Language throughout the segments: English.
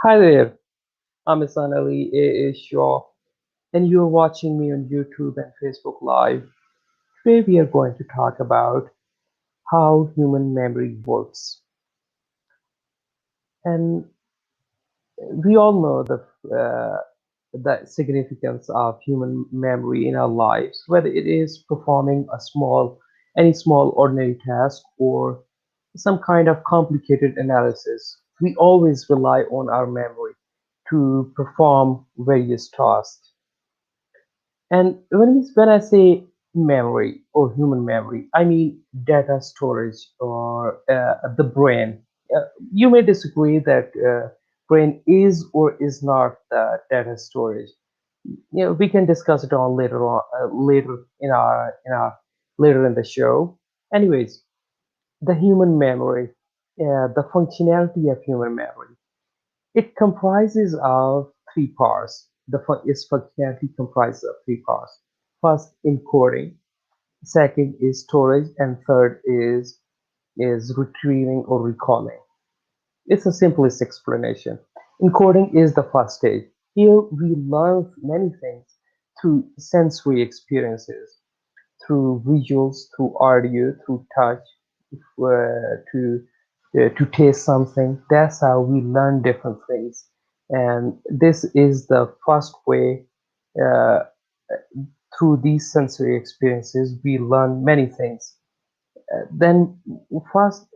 Hi there, I'm Ahsan Ali, A. Shaw, and you're watching me on YouTube and Facebook Live. Today we are going to talk about how human memory works. And we all know the significance of human memory in our lives, whether it is performing any small ordinary task or some kind of complicated analysis. We always rely on our memory to perform various tasks. And when I say memory or human memory, I mean data storage or the brain. You may disagree that brain is or is not the data storage. We can discuss it on later later in the show. Anyways, the human memory, the functionality of human memory. It comprises of three parts. Its functionality comprises of three parts. First, encoding. Second is storage, and third is retrieving or recalling. It's the simplest explanation. Encoding is the first stage. Here we learn many things through sensory experiences, through visuals, through audio, through touch, to taste something. That's how we learn different things, and this is the first way. Uh, Through these sensory experiences, we learn many things. Then, first,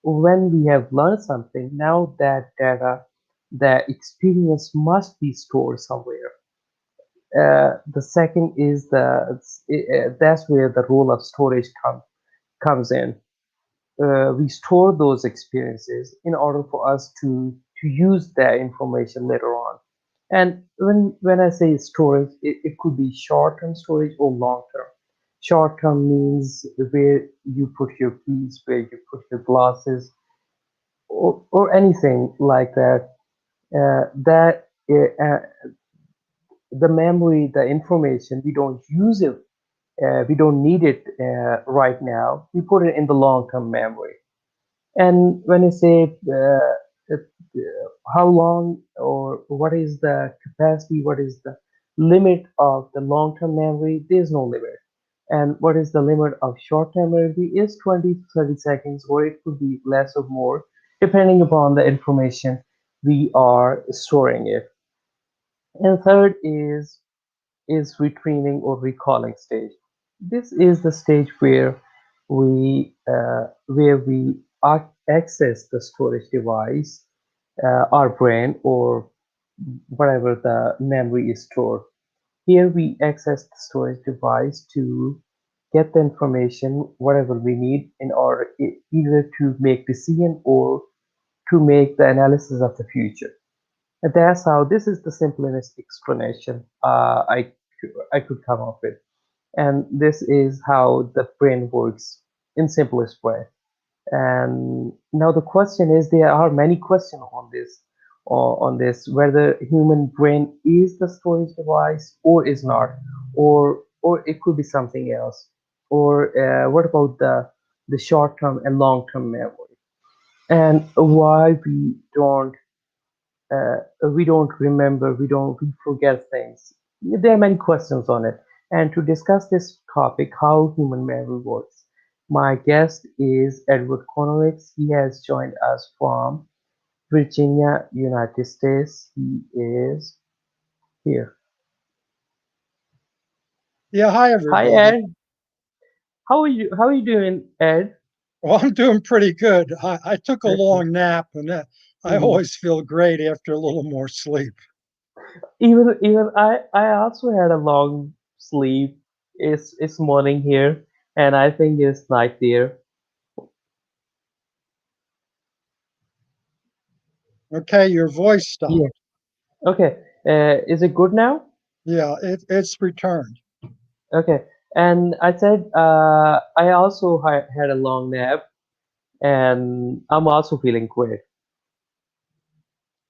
when we have learned something, now that data, the experience must be stored somewhere. The second is that's where the role of storage comes in. We store those experiences in order for us to use that information later on. And when I say storage, it could be short-term storage or long-term. Short-term means where you put your keys, where you put your glasses, or anything like that. That the memory, the information, we don't use it, we don't need it right now. We put it in the long-term memory. And when I say how long or what is the capacity, what is the limit of the long-term memory, there's no limit. And what is the limit of short-term memory is 20 to 30 seconds, or it could be less or more, depending upon the information we are storing it. And third is retrieving or recalling stage. This is the stage where we access the storage device, our brain, or whatever the memory is stored. Here we access the storage device to get the information, whatever we need, in order either to make decision or to make the analysis of the future. And that's how this is the simplest explanation I could come up with. And this is how the brain works in simplest way. And now the question is, there are many questions on this, whether human brain is the storage device or is not, or it could be something else. Or what about the short-term and long-term memory, and why we don't remember, we forget things. There are many questions on it. And to discuss this topic, how human memory works, my guest is Edward Konowicz. He has joined us from Virginia, United States. He is here. Yeah, hi Hi, everybody. Ed. How are you doing, Ed? Well, I'm doing pretty good. I took a Okay. long nap, and I Mhm. always feel great after a little more sleep. Even I also had a long sleep. It's morning here, and I think it's night there. Okay, your voice Yeah. stopped. Okay. Is it good now? Yeah, it's returned. Okay. And I said I also had a long nap, and I'm also feeling great.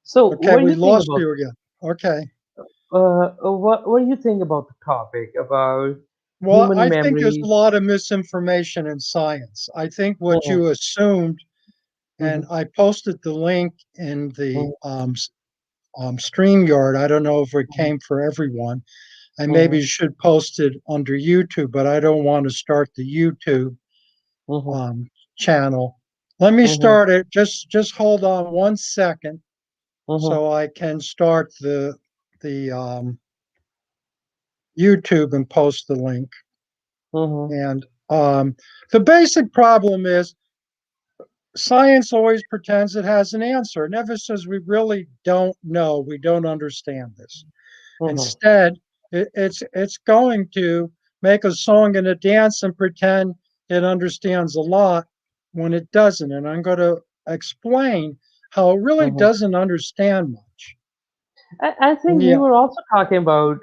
So, Okay, what do we you think lost about you again. Okay. what do you think about the topic about Well, human I think there's a memory? lot of misinformation in science. I think what Mhm. you assumed and mhm, I posted the link in the mhm, StreamYard. I don't know if it mhm, came for everyone. I maybe mhm, should post it under YouTube, but I don't want to start the YouTube mhm, um, channel. Let me mhm, start it. Just hold on 1 second mhm, so I can start the YouTube and post the link. mhm, And the basic problem is science always pretends it has an answer. It never says we really don't know, we don't understand this. mhm, Instead, it's going to make a song and a dance and pretend it understands a lot when it doesn't. And I'm going to explain how it really mhm. doesn't understand much. I think you Yeah. were also talking about.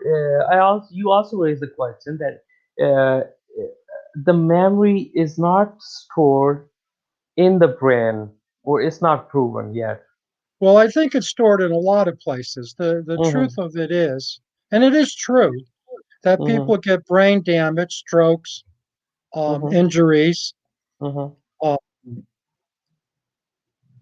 You also raised the question that the memory is not stored in the brain, or it's not proven yet. Well, I think it's stored in a lot of places. The truth Mhm, of it is, and it is true, that mhm, people get brain damage, strokes, mhm, injuries. mhm, Uh,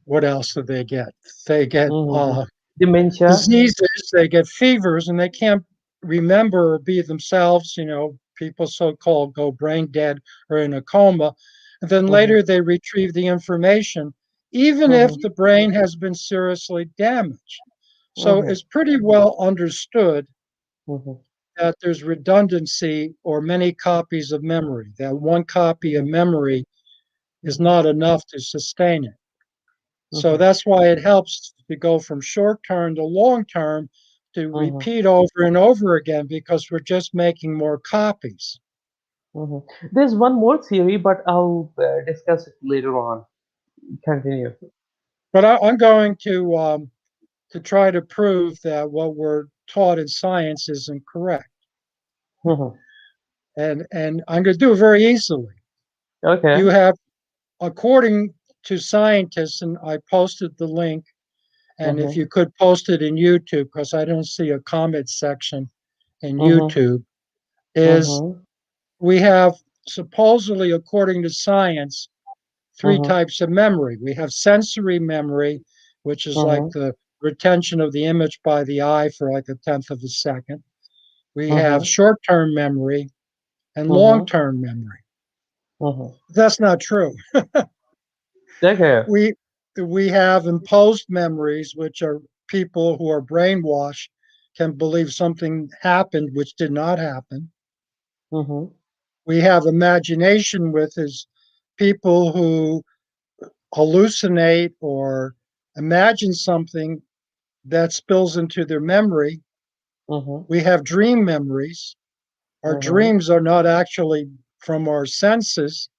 what else do they get? They get mhm. Dementia. diseases, they get fevers, and they can't remember or be themselves. People so called go brain dead or in a coma. And then Mhm, later they retrieve the information, even if mhm, the brain has been seriously damaged. So mhm, it's pretty well understood mhm, that there's redundancy or many copies of memory, that one copy of mhm, memory is mhm, not enough to sustain it. So mhm, that's why it helps to go from short term to long term to mhm, repeat over and over again because we're just making more copies. mhm. There's one more theory, but I'll discuss it later on. Continue. But I'm going to try to prove that what we're taught in science is incorrect. Mhm. And I'm going to do it very easily. You Okay. have, according to scientists, and I posted the link, and if Mhm, you could post it in YouTube, because I don't see a comment section in mhm, YouTube, is mhm, we have supposedly, according to science, three mhm, types of memory. We have sensory memory, which is like mhm, the retention of the image by the eye for like a tenth of a second. We have mhm, short term memory and long mhm, term memory. mhm. That's not true. Okay. We we have imposed memories, which are people who are brainwashed can believe something happened which did not happen. Mhm, We have imagination, with is people who hallucinate or imagine something that spills into their memory. mhm, We have dream memories. Our mhm, dreams are not actually from our senses,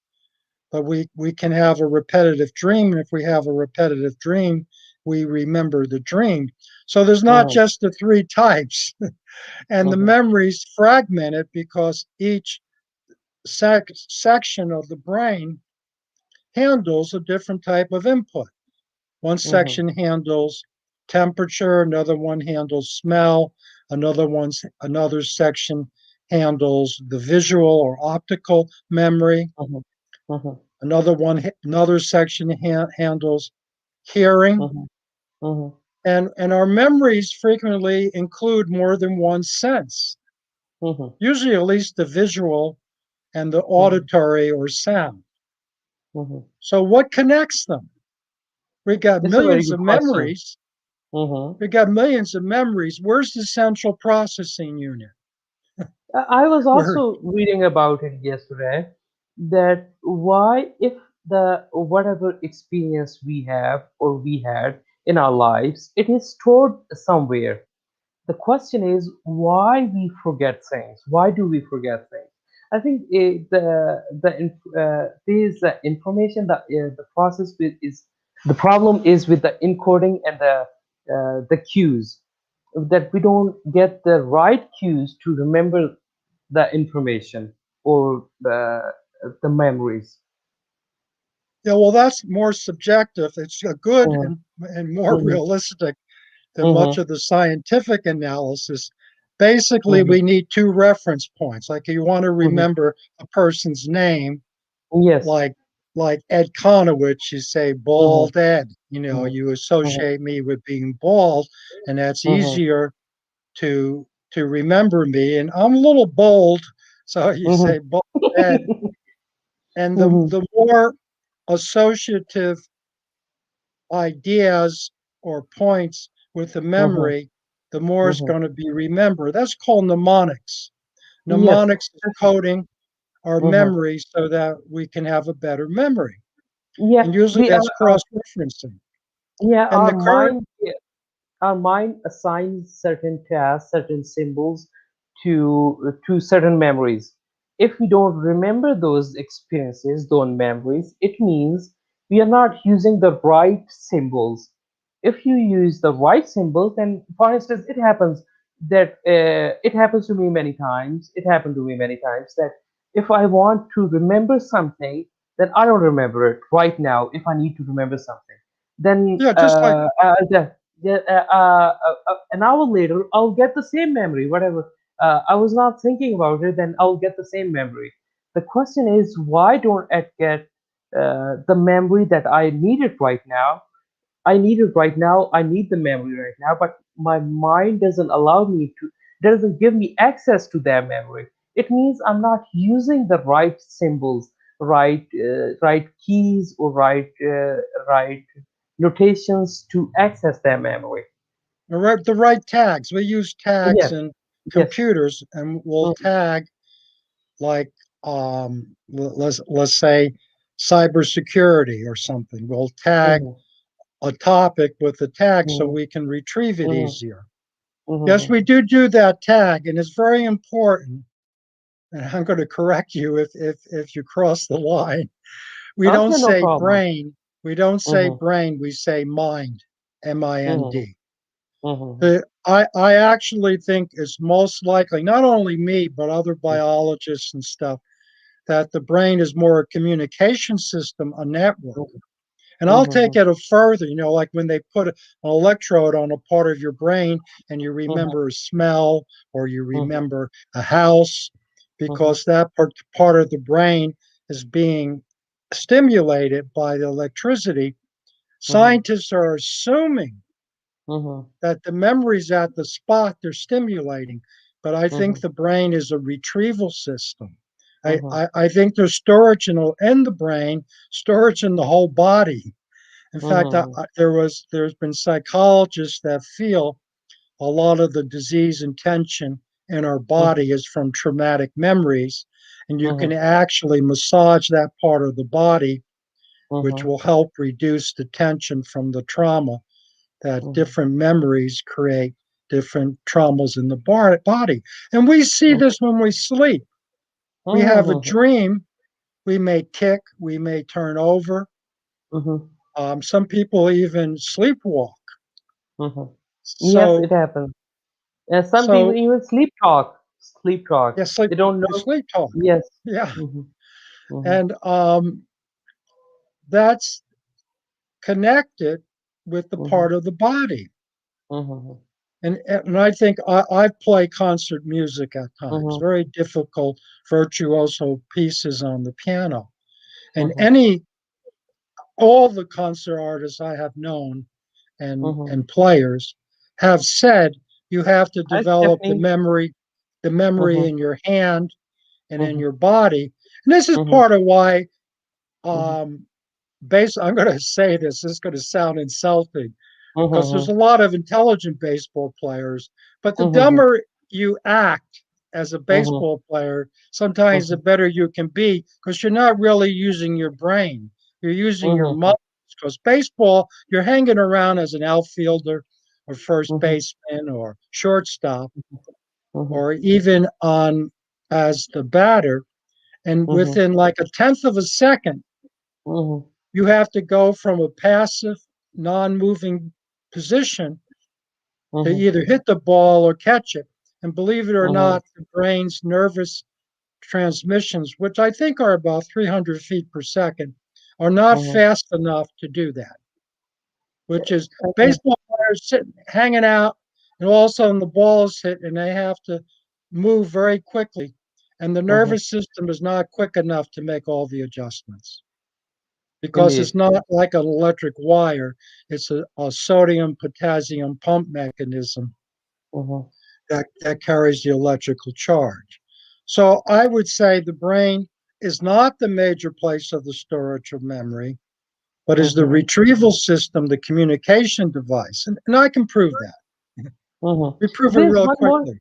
but we can have a repetitive dream. And if we have a repetitive dream, we remember the dream. So there's not mhm, just the three types, and the mhm, memories fragmented because each section of the brain handles a different type of input. One mhm, section handles temperature, another one handles smell, another section handles the visual or optical memory, mhm, mhm, another section handles hearing, mhm, mhm, and our memories frequently include more than one sense, mhm, usually at least the visual and the mhm, auditory or sound. mhm. So what connects them? We got It's a very millions good of question. memories. Mhm. We got millions of memories. Where's the central processing unit? I was Where also reading about it yesterday that why if the whatever experience we have or we had in our lives, it is stored somewhere. The question is why we forget things. Why do we forget things? I think there is the information that the process with is the problem is with the encoding and the cues, that we don't get the right cues to remember the information or the memories. Yeah, well, that's more subjective. It's a good Mhm, and more mhm, realistic than much mhm, of the scientific analysis. Basically, mhm, we need two reference points. Like you want to mhm. remember a person's name, Yes. like like Ed Konowicz, you say mhm, bald Ed. You know, mhm, you mhm, associate me with being bald, and that's mhm, easier to remember me. And I'm a little bold, so you mhm, say bald Ed. And mhm, the more associative ideas or points with the mhm, memory, the more it's mhm. going to be remembered. That's called mnemonics. Yes. Mnemonics is coding our Mhm. memory so that we can have a better memory. Yeah, And usually we that's are. cross referencing. Yeah, And the current, our mind assigns certain tasks, certain symbols to certain memories. If we don't remember those experiences, those memories, it means we are not using the right symbols. If you use the right symbols, then, for instance, it happens to me many times. It happened to me many times that if I want to remember something, then I don't remember it right now. If I need to remember something, then yeah, just like, an hour later, I'll get the same memory, whatever. I was not thinking about it, then I'll get the same memory. The question is, why don't I get the memory that I needed right now? I need it right now. I need the memory right now, but my mind doesn't allow me to, doesn't give me access to that memory. It means I'm not using the right symbols, right keys, or right notations to access that memory. the right tags. We use tags Yes, in yes. computers, and we'll Mhm, tag like let's say cybersecurity or something. We'll tag mhm, a topic with the tag so mhm, we can retrieve it mhm, easier. Yes, mhm. we do that tag, and it's very important. And I'm going to correct you if you cross the line. We don't Okay, no say problem. brain. We don't say Mhm, brain. We say mind. mhm, MIND. mhm, I actually think it's most likely, not only me, but other biologists and stuff, that the brain is more a communication system, a network. mhm, And I'll take mhm, it a further, like when they put an electrode on a part of your brain and you mhm, remember a smell or you mhm, remember a house, mhm, because that part of the brain is being stimulated by the electricity. mhm, Scientists are assuming mhm, that the memory's at the spot they're stimulating, but I think mhm, the brain is a retrieval system. I, mhm, I, I think there's storage in the brain, storage in the whole body. In fact, mhm, there's been psychologists that feel a lot of the disease and tension in our mhm, body is from traumatic memories, and you can mhm, actually massage that part of the body, which mhm, will help reduce the tension from the trauma. That mhm, different memories create different traumas in the body, and we see this when we sleep. We have a mhm, dream. We may kick. We may turn over. mhm, Some people even sleepwalk. mhm. Yes, it So happens. And some people So even sleep talk. Sleep talk. yeah, They don't you know. sleep talk. Yes. Yeah, Mhm, mhm, and that's connected with the mhm, part of the body. mhm, And I think I play concert music at times, mhm, very difficult virtuoso pieces on the piano. And mhm, all the concert artists I have known mhm. and players have said you have to Hi, develop Stephanie. the memory Mhm, in your hand and in mhm, your body. And this is mhm, part of why mhm, um, I'm going to say this. This is going to sound insulting because there's a mhm, lot of intelligent baseball players, but the mhm, dumber you act as a mhm, baseball player, sometimes the mhm, better you can be because you're not really using your brain. You're using your mhm, muscles because baseball, you're hanging around as an outfielder or first mhm, baseman or shortstop mhm, or even on as the batter. And mhm, within like a tenth of a second, mhm, you have to go from a passive, non moving position to mhm, either hit the ball or catch it. And believe it or mhm, not, the brain's nervous transmissions, which I think are about 300 feet per second, are not mhm. fast enough to do that, which is Okay. baseball players sitting, hanging out, and all of a sudden the ball is hit and they have to move very quickly. And the Mhm. nervous system is not quick enough to make all the adjustments. because it's Indeed. not like an electric wire. It's a sodium potassium pump mechanism Mm-hmm. that carries the electrical charge. So I would say the brain is not the major place of the storage of memory, but is the Mm-hmm. retrieval system, the communication device. And I can prove that. Mm-hmm. We prove it There's real one more. quickly.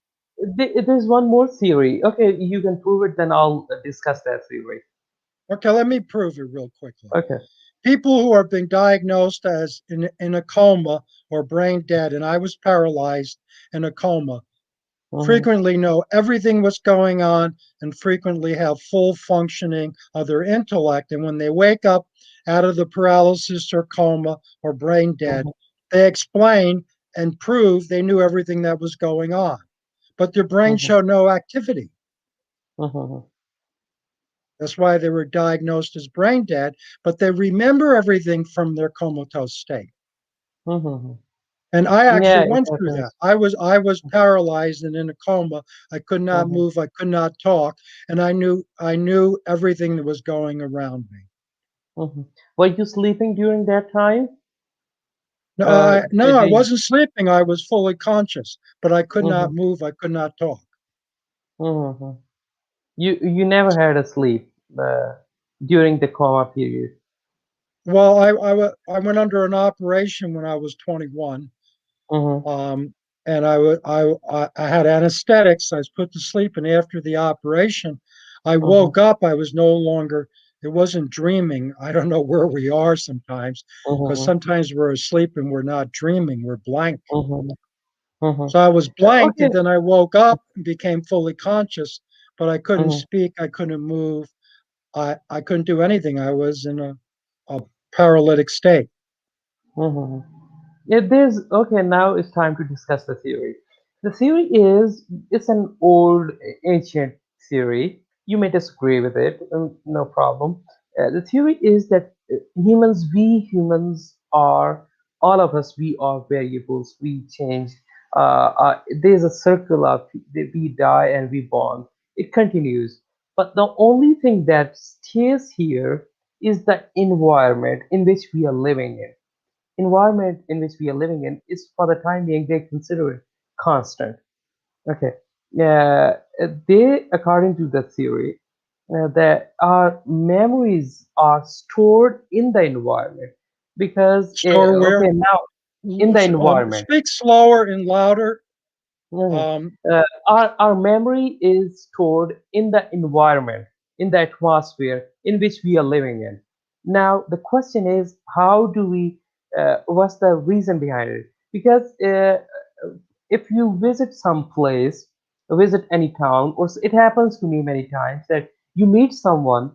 There's one more theory. Okay, you can prove it, then I'll discuss that theory. Okay, let me prove it real quickly. Okay. People who are being diagnosed as in a coma or brain dead, and I was paralyzed in a coma, Mm-hmm. frequently know everything what's going on and frequently have full functioning of their intellect. And when they wake up out of the paralysis or coma or brain dead, Mm-hmm. they explain and prove they knew everything that was going on. But their brain Mm-hmm. showed no activity. Mm-hmm. That's why they were diagnosed as brain dead, but they remember everything from their comatose state. Mm-hmm. And I Yeah, actually it went through happens. that. I was paralyzed and in a coma. I could not Mm-hmm. move. I could not talk, and I knew everything that was going around me. Mm-hmm. Were you sleeping during that time? No, Uh, I no, did I they? wasn't sleeping. I was fully conscious, but I could not Mm-hmm. move. I could not talk. Mm-hmm. You never had a sleep during the coma period. Well, I went under an operation when I was 21. Mm-hmm. Um, and I had anesthetics. I was put to sleep, and after the operation, I Mm-hmm. woke up. I was no longer. It wasn't dreaming. I don't know where we are sometimes, because Mm-hmm. sometimes we're asleep and we're not dreaming. We're blank. Mm-hmm. Mm-hmm. So I was blank, Okay. and then I woke up and became fully conscious, but I couldn't Mm-hmm. speak. I couldn't move. I couldn't do anything. I was in a paralytic state. Mm-hmm. Yeah, there's okay. Now it's time to discuss the theory. The theory is it's an old, ancient theory. You may disagree with it, no problem. The theory is that we humans are all of us. We are variables. We change. There's a circle of we die and we born. It continues, but the only thing that stays here is the environment in which we are living in. Environment in which we are living in is for the time being they consider it constant. Okay. They, according to the theory, that our memories are stored in the environment because Store okay, where? now in the environment. Speak slower and louder. Mhm. Um, Our memory is stored in the environment, in the atmosphere in which we are living in. Now, the question is, how do we, what's the reason behind it? Because if you visit some place, visit any town, or it happens to me many times that you meet someone,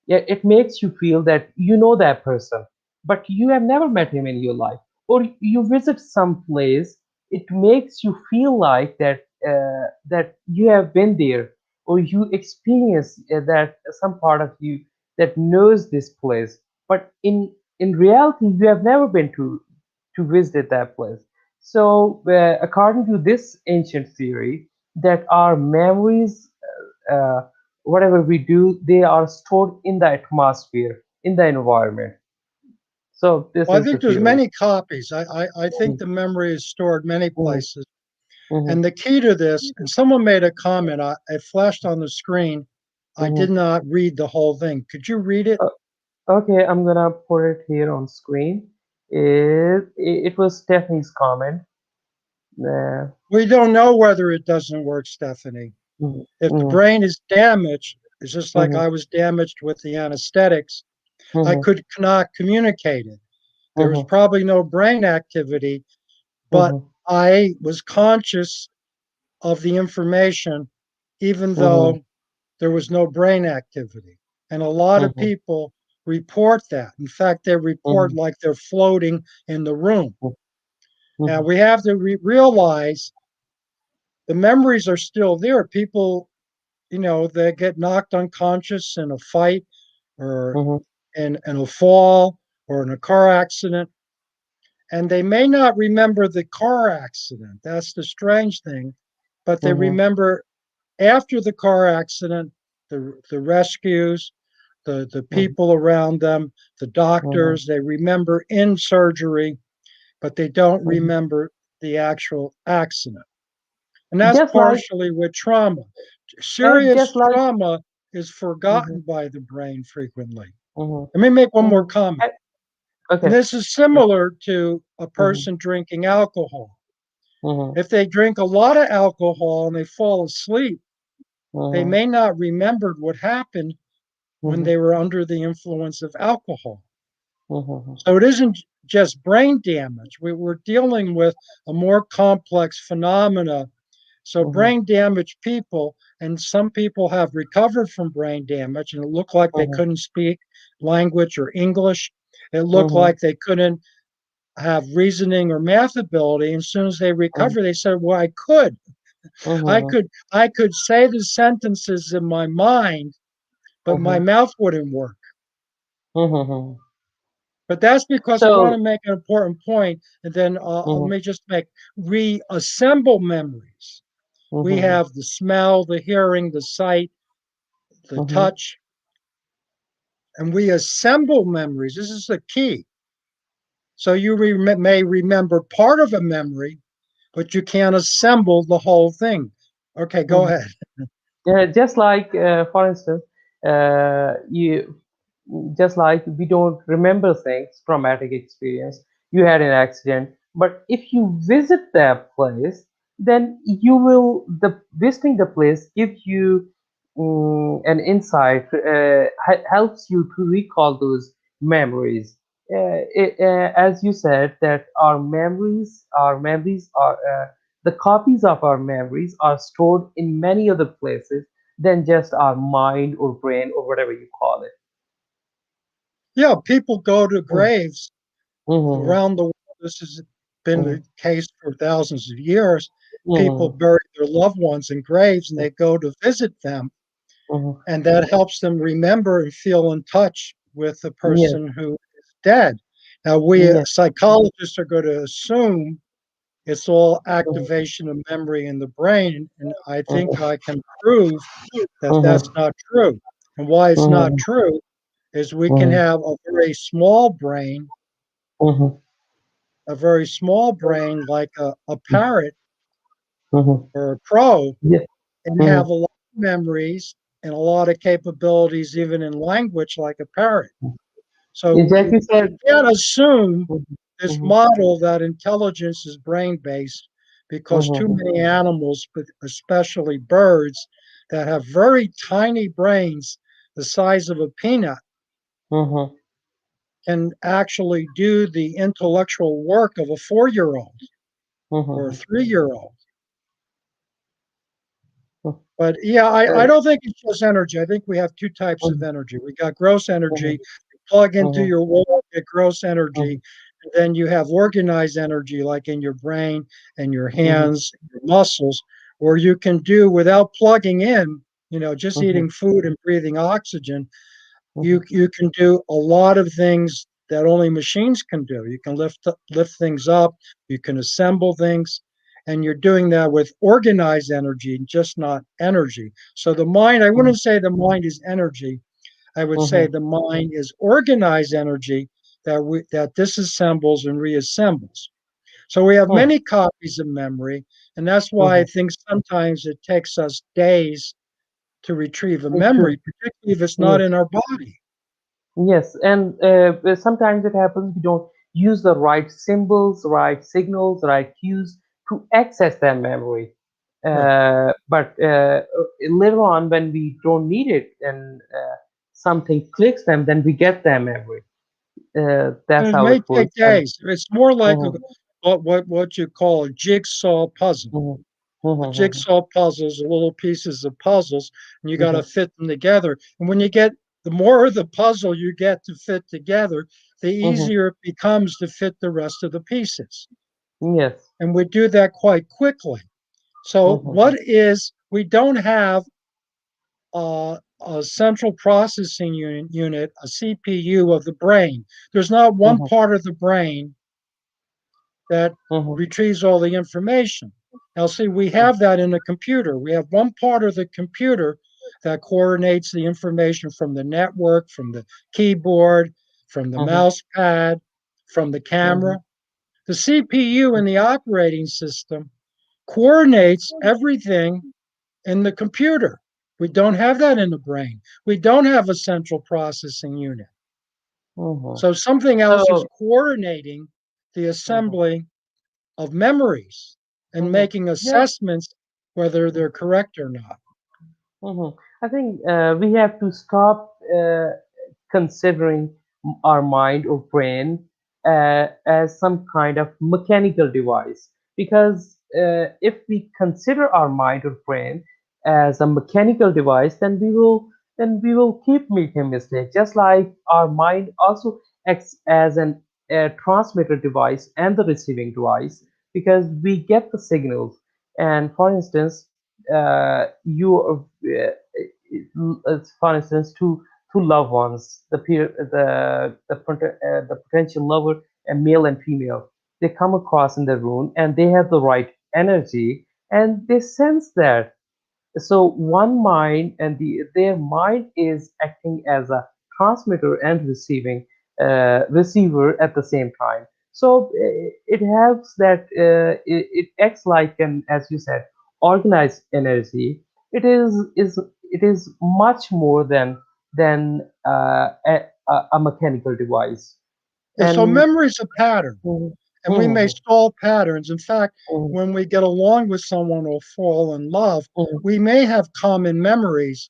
yeah, it makes you feel that you know that person, but you have never met him in your life. Or you visit some place, it makes you feel like that you have been there, or you experience that some part of you that knows this place, but in reality you have never been to visit that place. So according to this ancient theory, that our memories, uh, whatever we do, they are stored in the atmosphere, in the environment. So this well, I is the think there's theory. many copies. I think Mhm, the memory is stored many mhm, places. mhm, And the key to this, and someone made a comment, it flashed on the screen. I did mhm. not read the whole thing. Could you read it? Okay, I'm gonna put it here on screen. It was Stephanie's comment. Uh, We don't know whether it doesn't work, Stephanie. mhm, If the mhm, brain is damaged, it's just like mhm, I was damaged with the anesthetics. I mhm, could not communicate it. There was mhm, probably no brain activity, but mhm, I was conscious of the information, even mhm, though there was no brain activity. And a lot of mhm, people report that. In fact, they report mhm, like they're floating in the room. Now, mhm, we have to realize the memories are still there. People, they get knocked unconscious in a fight or mhm, in a fall or in a car accident. And they may not remember the car accident. That's the strange thing. But they mhm, remember after the car accident, the rescues, the mhm, people around them, the mhm, doctors. They remember in surgery, but they don't mhm. remember the actual accident. And that's Just like, partially with trauma. Serious just like. trauma is Mhm, forgotten by the brain frequently. mhm, Let me make one more mhm. comment. And Okay. this is similar to a Mhm, person drinking alcohol. mhm, If they drink a lot of alcohol and they fall asleep, they mhm, may not remember what happened when mhm, they were under the influence of alcohol. mhm, So it isn't just brain damage. We're dealing with a more complex phenomena. So mhm, brain damaged people, and some people have recovered from brain damage, and it looked like they mhm, couldn't speak language or English. It looked mhm, like they couldn't have reasoning or math ability. And as soon as they mhm, recover, they said, "Well, I could. I mhm, could. I could say the sentences in my mind, but my mhm, mouth wouldn't work." mhm. But that's because I want So, to make an important point, and then let mhm, me just make reassemble memories. We mhm, have the smell, the hearing, the sight, the mhm. touch, and we assemble memories. This is the key. So you may remember part of a memory, but you can't assemble the whole thing. Okay, go Mhm. ahead. Just like, for instance, you just like we don't remember things, traumatic experience. You had an accident, but if you visit that place, then you will the visiting the place gives you an insight, helps you to recall those memories. As you said, that our memories are the copies of our memories are stored in many other places than just our mind or brain or whatever you call it. Yeah, people go to Mm, graves mhm, around the world. This has been mhm, the case for thousands of years. People mhm, bury their loved ones in graves and they go to visit them, mhm. and that helps them remember and feel in touch with the Yes, person who is dead. Now, we yes. psychologists are going to assume it's all Mhm, activation of memory in the brain, and I think mhm, I can prove that mhm, that's not true. And why it's not mhm, true is we can mhm, have a very small brain, mhm, like a parrot mhm. or a crow, Yes. and have Mhm. a lot of memories and a lot of capabilities, even in language, like a parrot. So Jackie we said. can't assume Mhm, this mhm, model that intelligence is brain based because too mhm, many animals, but especially birds, that have very tiny brains the size of a peanut mhm, can actually do the intellectual work of a 4 year old or a mhm, 3 year old. mhm. But yeah, I Uh, don't think it's just energy. I think we have two types of mhm, energy. We got gross mhm, energy, you plug into mhm, your wall, get gross energy. mhm, And then you have organized energy, like in your brain and your mhm, hands, your muscles, where you can do without plugging in, just mhm, eating food and breathing oxygen. mhm, You can do a lot of things that only machines can do. You can lift things up, you can assemble things, and you're doing that with organized energy, just not energy. So the mind, I mhm, wouldn't say the mind is energy. I would say mhm, the mind is organized energy that disassembles and reassembles. So we have mhm, many copies of memory, and that's why I mhm. think sometimes it takes us days to retrieve a It's true. memory, particularly if it's not Yes. in our body. Yes, and sometimes it happens we don't use the right symbols, right signals, right cues to access that memory. Right. But later on, when we don't need it and something clicks them, then we get that memory. That's And it how may it take works. And days. It's more like mhm, what you call a jigsaw puzzle. mhm, A mhm, jigsaw puzzles are little pieces of puzzles, and you got to mhm, fit them together. And when you get the more of the puzzle you get to fit together, the mhm, easier it becomes to fit the rest of the pieces. mhm. Yes. And we do that quite quickly. So Mhm, we don't have a central processing unit, a CPU of the brain. There's not one mhm, part of the brain that mhm, retrieves all the information. Now, see, we have that in a computer. We have one part of the computer that coordinates the information from the network, from the keyboard, from the mhm, mouse pad, from the mhm, camera. The CPU in the operating system coordinates everything in the computer. We don't have that in the brain. We don't have a central processing unit. mhm. So something else is So, coordinating the mhm, assembly of memories and mhm. making Yeah. assessments whether they're correct or not. I think we have to stop considering our mind or brain as some kind of mechanical device. Because if we consider our mind or brain as a mechanical device, then we will keep making mistakes. Just like our mind also acts as an a transmitter device and the receiving device, because we get the signals. And for instance, for instance, two loved ones, the potential lover, a male and female, they come across in the room and they have the right energy, and they sense that. So one mind and their mind is acting as a transmitter and receiving receiver at the same time. So it helps that it acts like an, as you said, organized energy. It is much more than a mechanical device. Yeah, so And memory is a pattern, Mhm, and we may mhm, solve patterns. In fact, mhm, when we get along with someone or fall in love, mhm, we may have common memories.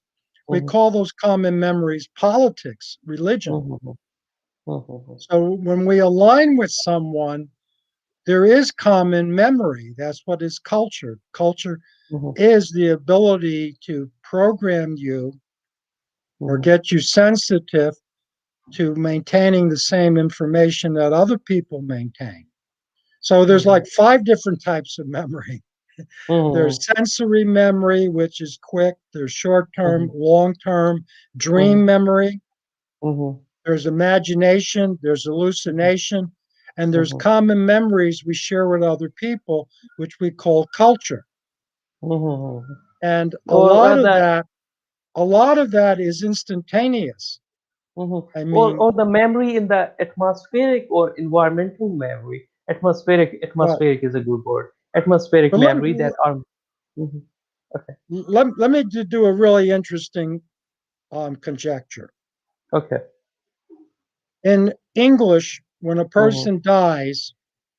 We mhm, call those common memories politics, religion. mhm, mhm, So when we align with someone, there is common memory. That's what is culture. Culture mhm, is the ability to program you or mhm, get you sensitive to maintaining the same information that other people maintain. So there's mhm, like five different types of memory. There's mhm, sensory memory, which is quick. There's short term, mhm, long term, mhm, dream memory. mhm, There's imagination. There's mhm, hallucination. And there's mhm, common memories we share with other people, which we call culture. mhm. And Or the a lot of that is instantaneous. mhm. I or mean, or the memory in the atmospheric or environmental memory. well, Atmospheric is a good word. Atmospheric but let, memory that are. Mhm. Okay. let me do a really interesting conjecture. Okay. In English, when a Mhm, person dies,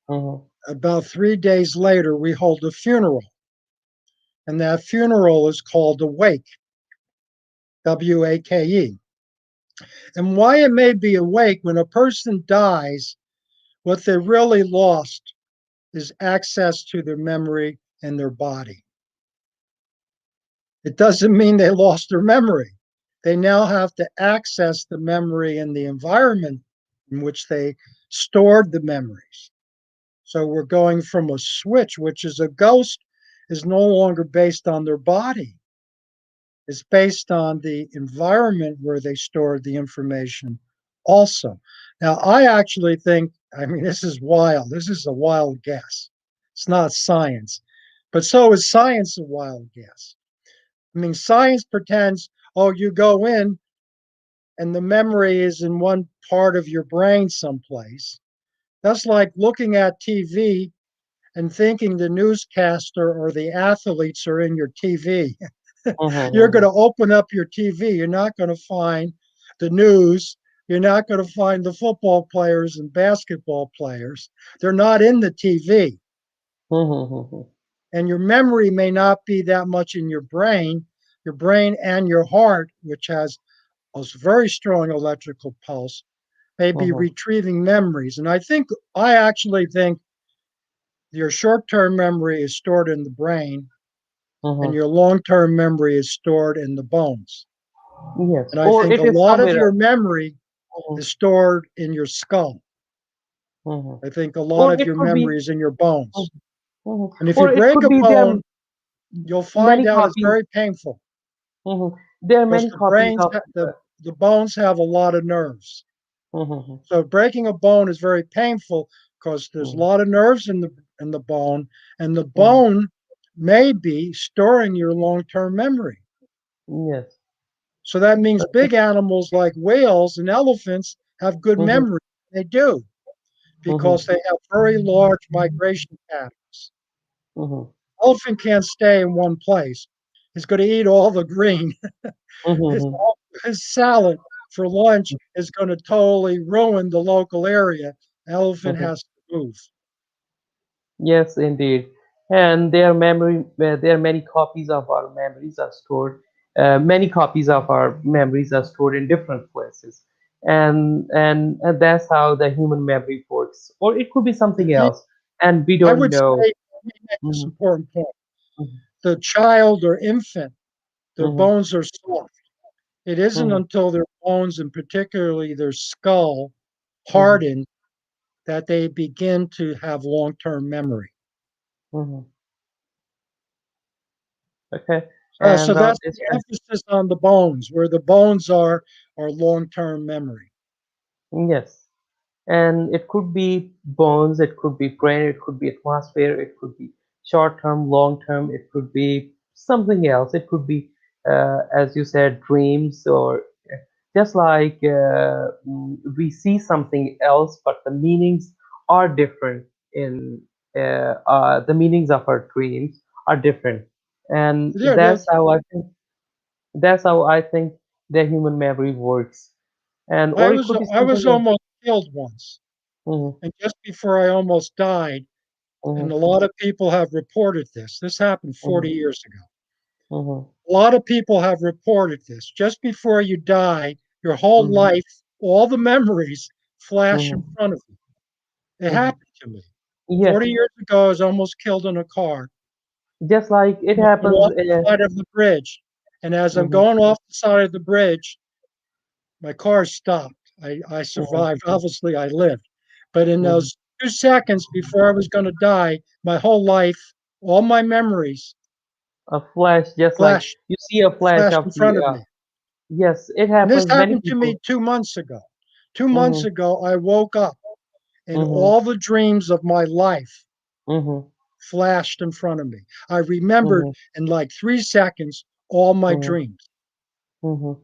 mhm, about 3 days later, we hold a funeral. And that funeral is called a wake, W A K E. And why it may be a wake, when a person dies, what they really lost is access to their memory and their body. It doesn't mean they lost their memory. They now have to access the memory and the environment in which they stored the memories. So we're going from a switch, which is a ghost, is no longer based on their body. It's based on the environment where they stored the information also. Now, I actually think, I mean, this is wild. This is a wild guess. It's not science, but so is science a wild guess. I mean, science pretends, oh, you go in and the memory is in one part of your brain someplace. That's like looking at TV and thinking the newscaster or the athletes are in your TV. You're going mhm, to open up your TV. You're not going to find the news. You're not going to find the football players and basketball players. They're not in the TV. mhm, mhm, And your memory may not be that much in your brain and your heart, which has a very strong electrical pulse, may be mhm, retrieving memories. And I actually think your short term memory is stored in the brain and mhm. your long term memory is stored in the bones. Yes. And I Or think a it is lot of somewhere your else. memory Mhm, is stored in your skull. mhm. I think a lot Or of it your could be. memory is in your bones. Mhm, mhm. And if you Or it break could a be there are bone, you'll find many out it's copies. very painful Mhm. There are because many copies of. the bones have a lot of nerves. Mhm, So breaking a bone is very painful because there's a mhm, lot of nerves in the bone, and the mhm. bone may be storing your long term memory. Yes. So that means Okay. big animals like whales and elephants have good Mhm, memory. They do because mhm, they have very large migration patterns. mhm, Elephant can't stay in one place. He's going to eat all the green. His, mhm, his salad for lunch is going to totally ruin the local area. Elephant mhm. has to move. Yes, indeed. And their memory, there are many copies of our memories are stored. Many copies of our memories are stored in different places, and that's how the human memory works. Or it could be something else, and we I don't would say, know. let me make this Mhm, important point. mhm, The child or infant, their mhm, bones are soft. It isn't mhm, until their bones, and particularly their skull, mhm, harden that they begin to have long term memory. mhm. Okay, So and that's this, the emphasis on the bones. Where the bones are long term memory. yes. And it could be bones, it could be brain, it could be atmosphere, it could be short term, long term, it could be something else. It could be, as you said, dreams, or just like we see something else, but the meanings are different. In the meanings of our dreams are different, and Yeah, that's, that's how I think the human memory works. And or it could be I something was else. almost killed once, Mhm, and just before I almost died, and mhm, a lot of people have reported this. This happened mhm. 40 years ago. Mhm, A lot of people have reported this. Just before you die, your whole mhm, life, all the memories flash in mhm, front of you. It mhm. happened to me. Yes, 40 years ago, I was almost killed in a car. just like it I'm going happens. off the side of the bridge. And as I'm Mhm, going off the side of the bridge, my car stopped. I mhm, survived. Obviously, I lived. But in mhm. those 2 seconds before I was going to die, my whole life, all my memories A flash, just like flashed, you see a flash flashed in of front the. of me. Yes, it And this happens. Many happened to people. me 2 months ago. 2 months Mhm, ago, I woke up and mhm, all the dreams of my life mhm, flashed in front of me. I remembered mhm, in like 3 seconds all my mhm, dreams. mhm.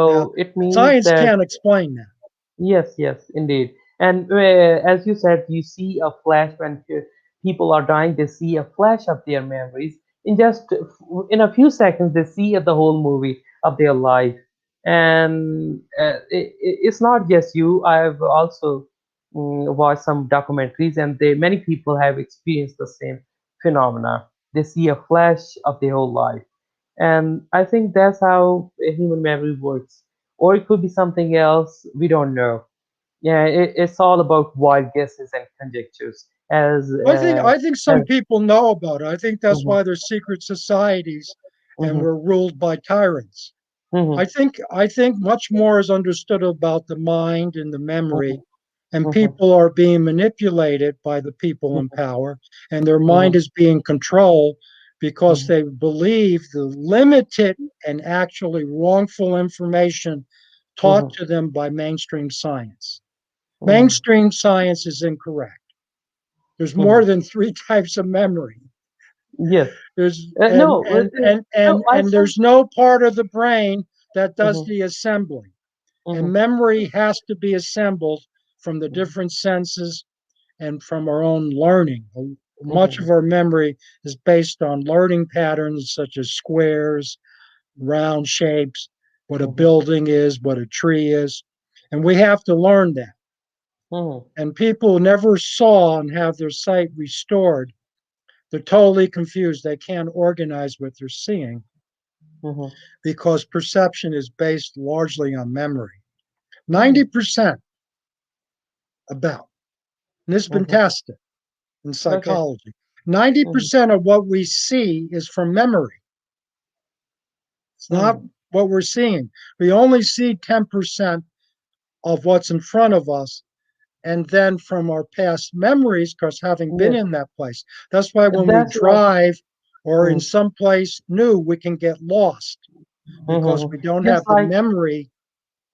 Now, So it means science that. can't explain that. Yes, yes, indeed. And as you said, you see a flash when people are dying. They see a flash of their memories in just in a few seconds. They see the whole movie of their life, and it's not just you. I've also watched some documentaries, and many people have experienced the same phenomena. They see a flash of their whole life, and I think that's how a human memory works. Or it could be something else. We don't know. Yeah, it's all about wild guesses and conjectures. I think As some people know about it. I think that's mhm, why there's secret societies and mhm, we're ruled by tyrants. mhm, I think much more is understood about the mind and the memory, mhm, and mhm, people are being manipulated by the people in mhm, power, and their mind mhm, is being controlled because mhm, they believe the limited and actually wrongful information taught mhm, to them by mainstream science. mhm, Mainstream science is incorrect. There's more mhm. than three types of memory. Yes. There's No. No. I and saw. there's no part of the brain that does Mhm, the assembling. And mhm, memory has to be assembled from the mhm, different senses and from our own learning. Much of mhm, our memory is based on learning patterns such as squares, round shapes, what a mhm, building is, what a tree is. And we have to learn that. mhm, And people who never saw and have their sight restored, they're totally confused. They can't organize what they're seeing mhm, because perception is based largely on memory. mhm, 90% about, and this has been mhm. tested in Okay. psychology. Mhm, 90% of what we see is from memory. It's not mhm. what we're seeing. We only see 10% of what's in front of us. And then from our past memories, because having been Yes. in that place, that's why when we That's why. drive or in Mhm, some place new, we can get lost mhm, because mhm. we don't Just have the like. memory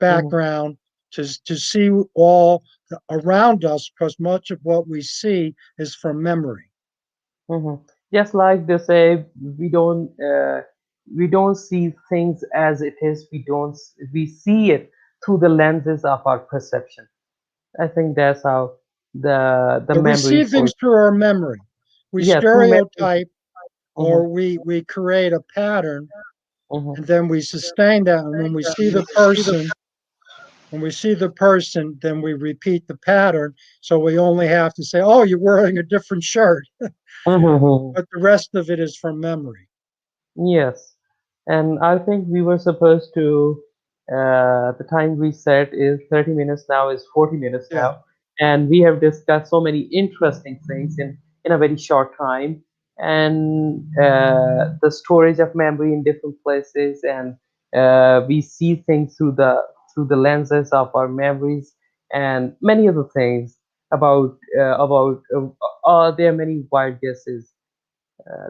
Mhm, background to see all around us, because much of what we see is from memory. mhm. Just like they say, we don't. we don't see things as it is. We see it through the lenses of our perception. I think that's how the Yeah, we see memory things works. through our memory. We Yeah, through memory. stereotype Hmm. or we create a pattern Hmm. and then we sustain that. And when we see the person, then we repeat the pattern. So we only have to say, oh, you're wearing a different shirt. Hmm. But the rest of it is from memory. Yes, and I think we were supposed to, the time we set is 30 minutes now, is 40 minutes Yeah. now, and we have discussed so many interesting things in a very short time, and the storage of memory in different places, and we see things through the lenses of our memories, and many other things there are many wild guesses,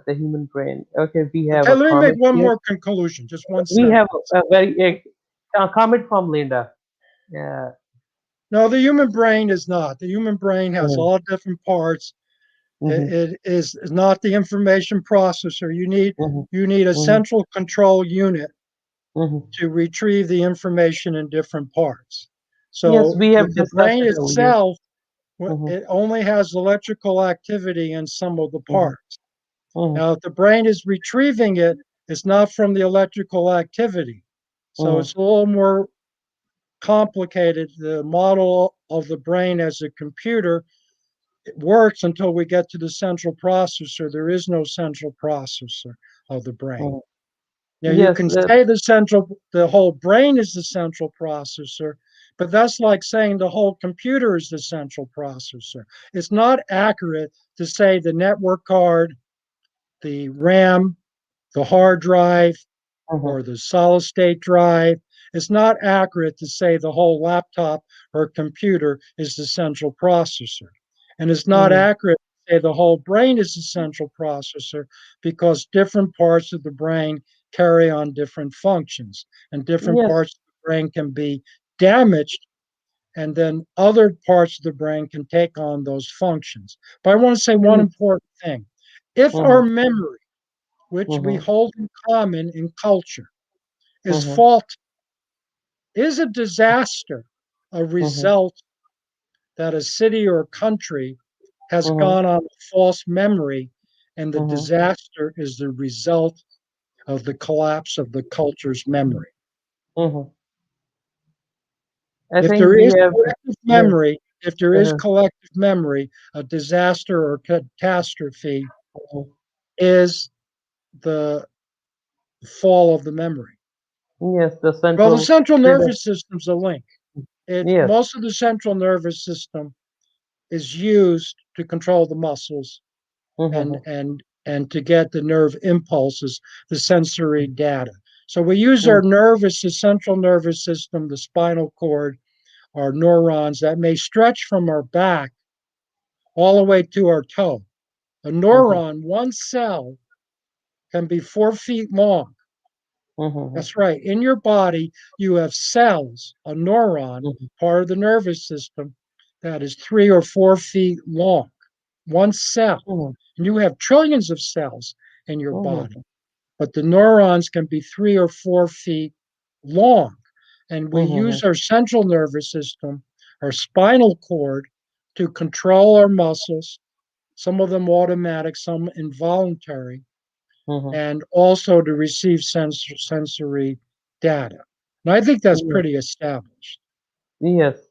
the human brain. Okay, we have Okay, a let me make comment one here. more conclusion, just one We have sentence. a very a comment from Linda. Yeah. No, the human brain is not. The human brain has Mhm, all different parts. mhm, It is not the information processor. mhm, You need a mhm, central control unit mhm. to retrieve the information in different parts. Yes, So we have the discussed brain it earlier. itself, Mhm, it only has electrical activity in some of the mhm, parts. mhm, Now, if the brain is retrieving it, it's not from the electrical activity. So mhm, it's a little more complicated. The model of the brain as a computer, it works until we get to the central processor. There is no central processor of the brain. mhm. Now you Yes. can say the whole brain is the central processor, but that's like saying the whole computer is the central processor. It's not accurate to say the network card, the RAM, the hard drive, Mhm, or the solid state drive. It's not accurate to say the whole laptop or computer is the central processor. And it's not mhm. accurate to say the whole brain is the central processor because different parts of the brain carry on different functions and different Yes. parts of the brain can be damaged and then other parts of the brain can take on those functions. But I want to say one Yes. important thing. If our Mhm, memory, which we mhm, hold in common in culture, is mhm, faulty, is a disaster a mhm, result that a city or country has mhm, gone on a false memory, and the mhm, disaster is the result of the collapse of the culture's memory? mhm. I If think there we is have. collective Yeah. memory, if there is Uh-huh, collective memory, a disaster or catastrophe mhm. is the fall of the memory. Yes, the Well, the central. central Yeah, the, nervous system's a link. yes. Most of the central nervous system is used to control the muscles and Mhm, and and to get the nerve impulses, the sensory data. So we use our mhm, the central nervous system, the spinal cord, our neurons that may stretch from our back all the way to our toe. A mhm, neuron, one cell, can be 4 feet long. mhm, That's right. In your body, you have cells, a neuron, mhm, part of the nervous system, that is 3 or 4 feet long. One cell. mhm, And you have trillions of cells in your body, mhm, but the neurons can be 3 or 4 feet long. And we use mhm, our central nervous system, our spinal cord, to control our muscles, some of them automatic, some involuntary, mhm. and also to receive sensory data. And I think that's Yes, pretty established. yes.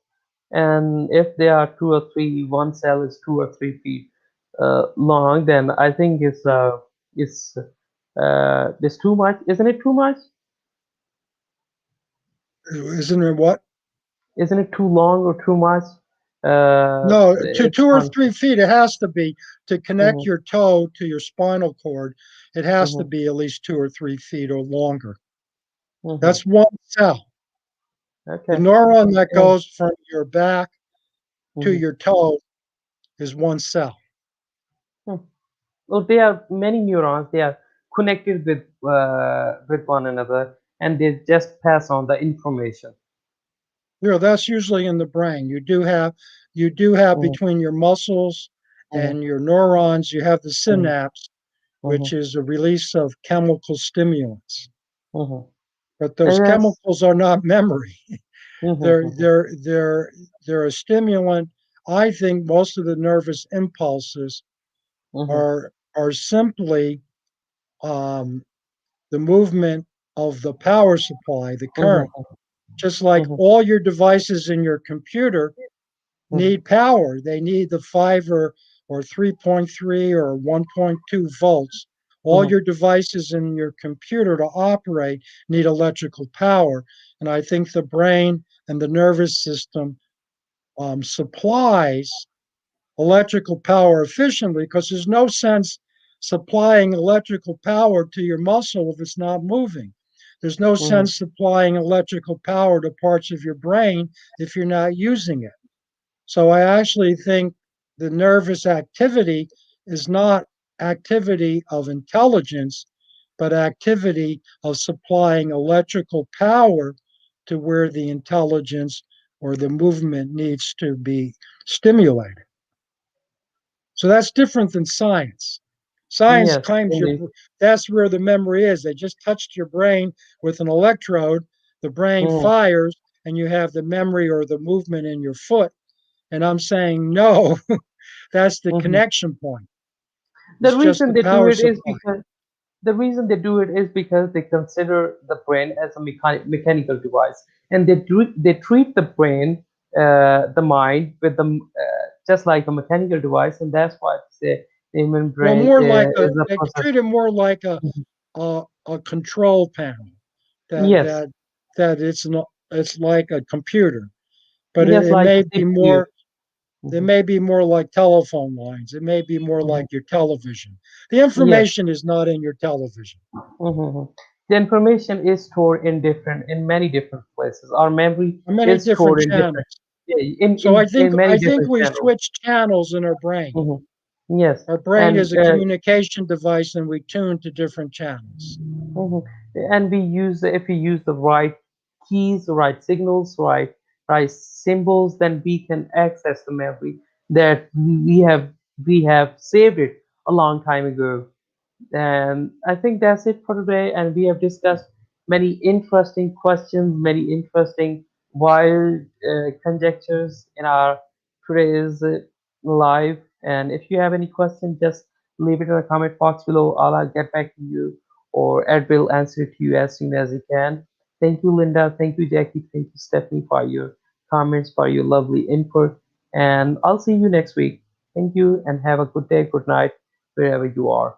And if there are two or three, one cell is 2 or 3 feet long, then I think it's too much. Isn't it too much? Isn't it what? Isn't it too long or too much? No, to It's 2 or 3 feet, it has to be to connect Mhm, your toe to your spinal cord. It has to mhm, be at least 2 or 3 feet or longer. mhm. That's one cell. The Okay. neuron that Yeah. goes from your back to Mhm. your toe is one cell. Hmm. Well, there are many neurons. They are connected with one another, and they just pass on the information. That's usually in the brain. You do have Mhm, between your muscles mhm, and your neurons, you have the mhm, synapse, which is a release of chemical stimulants. mhm. But those And that's chemicals are not memory. mhm, They're mhm, they're they're they're a stimulant. I think most of the nervous impulses mhm, are simply um, the movement of the power supply, the current. mhm, Just like mhm, all your devices in your computer mhm, need power, they need the 5 or 3.3 or 1.2 volts. All mhm, your devices in your computer to operate need electrical power. And I think the brain and the nervous system supplies electrical power efficiently because there's no sense supplying electrical power to your muscle if it's not moving. There's no mhm, sense supplying electrical power to parts of your brain if you're not using it. So I actually think the nervous activity is not activity of intelligence, but activity of supplying electrical power to where the intelligence or the movement needs to be stimulated. So that's different than science. Science yes, claims indeed. that's where the memory is. They just touched your brain with an electrode, the brain Mhm, fires, and you have the memory or the movement in your foot. And I'm saying, no, that's the mhm. connection point. The It's just reason the they do power it is supply. because the reason they do it is because they consider the brain as a mechanical device, and they treat the brain, the mind, with the just like a mechanical device, and that's why they say the human Well, brain more like is a they process. treat it more like Mhm. a control panel that Yes, that that it's like a computer, but just it like may a be CPU. more. It Mhm. may be more like telephone lines. It may be more Mhm. like your television. The Yes. information is not in your television. Mhm. The information is stored in many different places. Our memory There are many is different stored in channels. different, yeah, So in many I think different we channels. switch channels in our brain. Mhm. Yes, Our brain and is a communication device, and we tune to different channels. mhm. And we use if we use the right keys, the right signals, right symbols, then we can access the memory that we have saved it a long time ago. And I think that's it for today. And we have discussed many interesting questions, many interesting wild conjectures in our today's live. And if you have any questions, just leave it in the comment box below. I'll get back to you, or Ed will answer to you as soon as he can. Thank you, Linda. Thank you, Jackie. Thank you, Stephanie, for your comments, for your lovely input. And I'll see you next week. Thank you, and have a good day, good night, wherever you are.